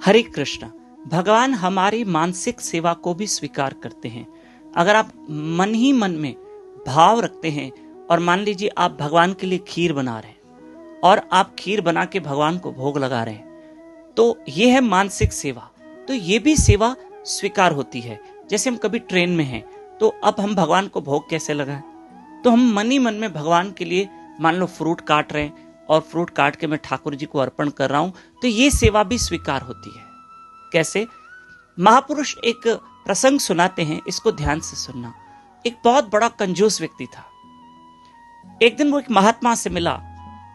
हरे कृष्ण। भगवान हमारी मानसिक सेवा को भी स्वीकार करते हैं। अगर आप मन ही मन में भाव रखते हैं और मान लीजिए आप भगवान के लिए खीर बना रहे हैं और आप खीर बना के भगवान को भोग लगा रहे हैं, तो ये है मानसिक सेवा। तो ये भी सेवा स्वीकार होती है। जैसे हम कभी ट्रेन में हैं तो अब हम भगवान को भोग कैसे लगाएं? तो हम मन ही मन में भगवान के लिए मान लो फ्रूट काट रहे हैं और फ्रूट काट के मैं ठाकुर जी को अर्पण कर रहा हूं, तो ये सेवा भी स्वीकार होती है। कैसे? महापुरुष एक प्रसंग सुनाते हैं, इसको ध्यान से सुनना। एक बहुत बड़ा कंजूस व्यक्ति था। एक दिन वो एक महात्मा से मिला,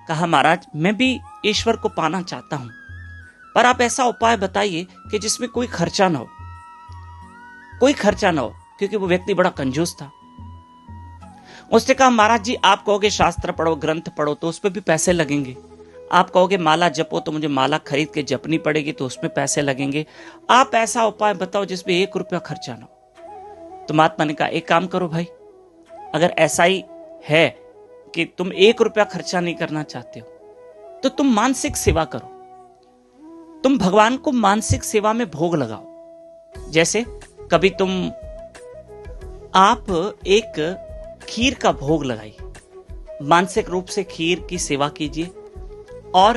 कहा महाराज मैं भी ईश्वर को पाना चाहता हूं, पर आप ऐसा उपाय बताइए कि जिसमें कोई खर्चा ना हो, कोई खर्चा ना हो, क्योंकि वो व्यक्ति बड़ा कंजूस था। उसने कहा महाराज जी आप कहोगे शास्त्र पढ़ो, ग्रंथ पढ़ो तो उस पर भी पैसे लगेंगे। आप कहोगे माला जपो तो मुझे माला खरीद के जपनी पड़ेगी तो उसमें पैसे लगेंगे। आप ऐसा उपाय बताओ जिसमें 1 रुपया खर्चा ना हो। तो महात्मा ने कहा एक काम करो भाई, अगर ऐसा ही है कि तुम 1 रुपया खर्चा नहीं करना चाहते हो तो तुम मानसिक सेवा करो। तुम भगवान को मानसिक सेवा में भोग लगाओ। जैसे कभी आप एक खीर का भोग लगाइए, मानसिक रूप से खीर की सेवा कीजिए। और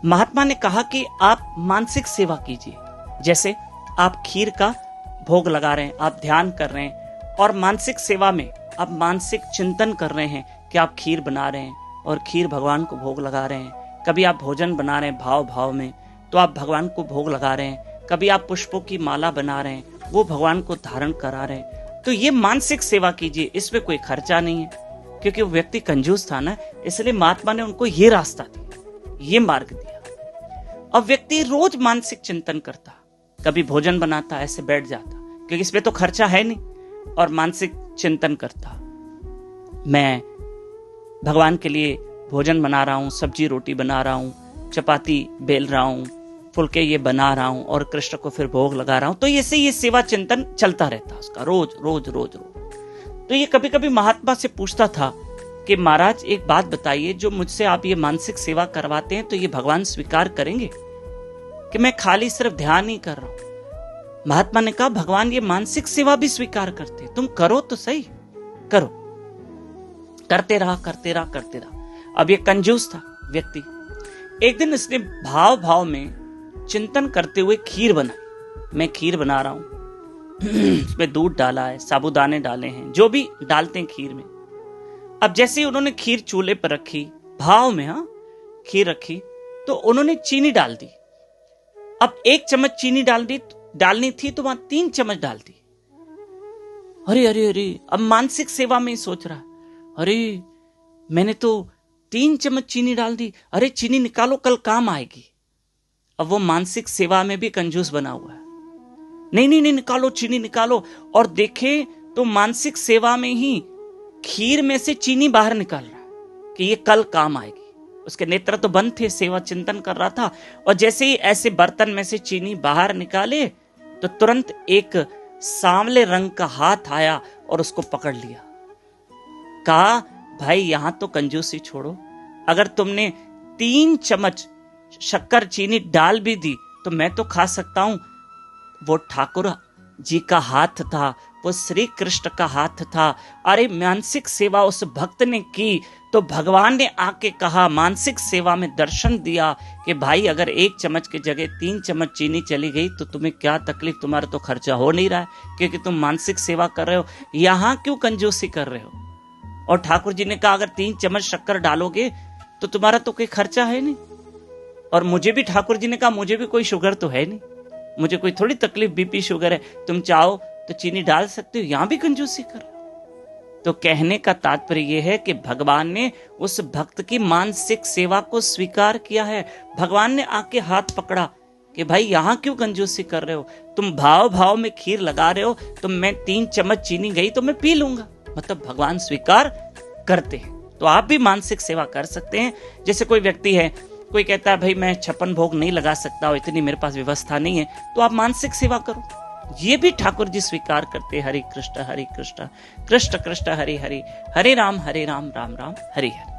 महात्मा ने कहा कि आप मानसिक सेवा कीजिए। जैसे आप खीर का भोग लगा रहे हैं, आप ध्यान कर रहे हैं और मानसिक सेवा में आप मानसिक चिंतन कर रहे हैं कि आप खीर बना रहे हैं और खीर भगवान को भोग लगा रहे हैं। कभी आप भोजन बना रहे हैं भाव भाव में, तो आप भगवान को भोग लगा रहे हैं। कभी आप पुष्पों की माला बना रहे हैं, वो भगवान को धारण करा रहे हैं। तो ये मानसिक सेवा कीजिए, इसमें कोई खर्चा नहीं है। क्योंकि वो व्यक्ति कंजूस था ना, इसलिए महात्मा ने उनको ये रास्ता दिया, ये मार्ग दिया। अब व्यक्ति रोज मानसिक चिंतन करता, कभी भोजन बनाता, ऐसे बैठ जाता, क्योंकि इसमें तो खर्चा है नहीं, और मानसिक चिंतन करता, मैं भगवान के लिए भोजन बना रहा हूं, सब्जी रोटी बना रहा हूं, चपाती बेल रहा हूं, फुलके ये बना रहा हूं और कृष्ण को फिर भोग लगा रहा हूं। तो ऐसे ये सेवा चिंतन चलता रहता उसका रोज रोज रोज रोज। तो ये कभी कभी महात्मा से पूछता था कि महाराज एक बात बताइए, जो मुझसे आप ये मानसिक सेवा करवाते हैं तो ये भगवान स्वीकार करेंगे कि मैं खाली सिर्फ ध्यान ही कर रहा हूं? महात्मा ने कहा भगवान ये मानसिक सेवा भी स्वीकार करते, तुम करो तो सही, करो। करते रहा करते रहा करते रहा। अब ये कंजूस था व्यक्ति। एक दिन इसने भाव भाव में चिंतन करते हुए खीर बनाई। मैं खीर बना रहा हूं, उसमें दूध डाला है, साबूदाने डाले हैं, जो भी डालते हैं खीर में। अब जैसे ही उन्होंने खीर चूल्हे पर रखी, भाव में खीर रखी, तो उन्होंने चीनी डाल दी। अब 1 चम्मच चीनी डालनी थी तो वहां 3 चम्मच डाल दी। अरे अरे अरे, अब मानसिक सेवा में सोच रहा, अरे मैंने तो 3 चम्मच चीनी डाल दी, अरे चीनी निकालो कल काम आएगी। अब वो मानसिक सेवा में भी कंजूस बना हुआ है, नहीं नहीं नहीं निकालो चीनी निकालो, और देखे तो मानसिक सेवा में ही खीर में से चीनी बाहर निकाल रहा है कि ये कल काम आएगी। उसके नेत्र तो बंद थे, सेवा चिंतन कर रहा था, और जैसे ही ऐसे बर्तन में से चीनी बाहर निकाले तो तुरंत एक सांवले रंग का हाथ आया और उसको पकड़ लिया। कहा भाई यहां तो कंजूसी छोड़ो, अगर तुमने 3 चम्मच शक्कर चीनी डाल भी दी तो मैं तो खा सकता हूं। वो ठाकुर जी का हाथ था, वो श्री कृष्ण का हाथ था। अरे मानसिक सेवा उस भक्त ने की तो भगवान ने आके कहा, मानसिक सेवा में दर्शन दिया कि भाई अगर 1 चम्मच की जगह 3 चम्मच चीनी चली गई तो तुम्हें क्या तकलीफ, तुम्हारा तो खर्चा हो नहीं रहा है क्योंकि तुम मानसिक सेवा कर रहे हो, यहां क्यों कंजूसी कर रहे हो। और ठाकुर जी ने कहा अगर 3 चम्मच शक्कर डालोगे तो तुम्हारा तो कोई खर्चा है नहीं। और मुझे भी ठाकुर जी ने कहा मुझे भी कोई शुगर तो है नहीं, मुझे कोई थोड़ी तकलीफ बीपी शुगर है, तुम चाहो तो चीनी डाल सकते हो, यहां भी कंजूसी कर। तो कहने का तात्पर्य यह है कि भगवान ने उस भक्त की मानसिक सेवा को स्वीकार किया है। भगवान ने आके हाथ पकड़ा कि भाई यहां क्यों कंजूसी कर रहे हो, तुम भाव भाव में खीर लगा रहे हो, तो मैं 3 चम्मच चीनी गई तो मैं पी लूंगा। मतलब भगवान स्वीकार करते हैं। तो आप भी मानसिक सेवा कर सकते हैं। जैसे कोई व्यक्ति है, कोई कहता है भाई मैं 56 भोग नहीं लगा सकता, इतनी मेरे पास व्यवस्था नहीं है, तो आप मानसिक सेवा करो, ये भी ठाकुर जी स्वीकार करते। हरे कृष्ण कृष्ण कृष्ण हरे हरे, हरे राम राम राम हरे हरे।